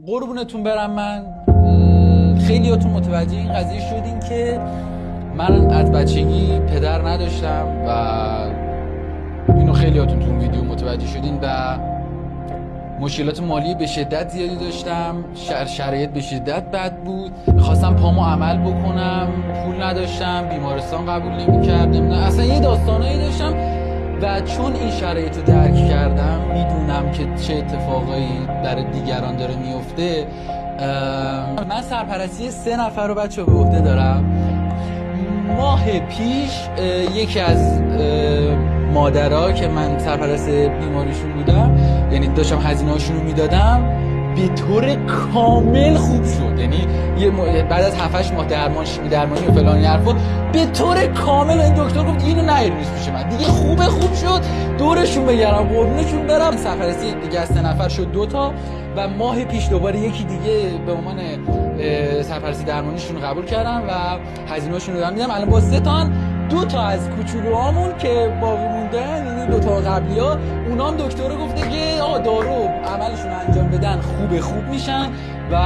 قربونتون برم. من خیلیاتون متوجه این قضیه شدین که من از بچگی پدر نداشتم و اینو خیلیاتون تو ویدیو متوجه شدین و مشکلات مالی به شدت زیادی داشتم. شرایط به شدت بد بود. میخواستم پامو عمل بکنم، پول نداشتم، بیمارستان قبول نمی‌کرد، اصلا یه داستانایی داشتم و چون این شرایط رو درک کردم، میدونم که چه اتفاقایی برای دیگران داره میفته. من سرپرستی 3 نفر رو بچه به عهده دارم. ماه پیش یکی از مادرها که من سرپرست بیماریشون بودم، یعنی داشتم هزینه‌هاشون رو میدادم، به طور کامل خوب شد. یعنی بعد از 7-8 ماه درمانی و فلان حرفا به طور کامل این دکتر گفت اینو نهیرونیز پیش من دیگه، خوب شد، دورشون بگردم، قربونشون برم. سرپرستی دیگه از 3 نفر شد 2 تا و ماه پیش دوباره یکی دیگه به عنوان سرپرستی درمانیشون قبول کردم و هزینه‌هاشون رو دادم میدم. الان با 3 تا 2 تا از کوچولوهامون که باقی موندن، یعنی 2 تا قبلی‌ها، اونام دکتر گفته که دارو عملشون انجام بدن خوب میشن و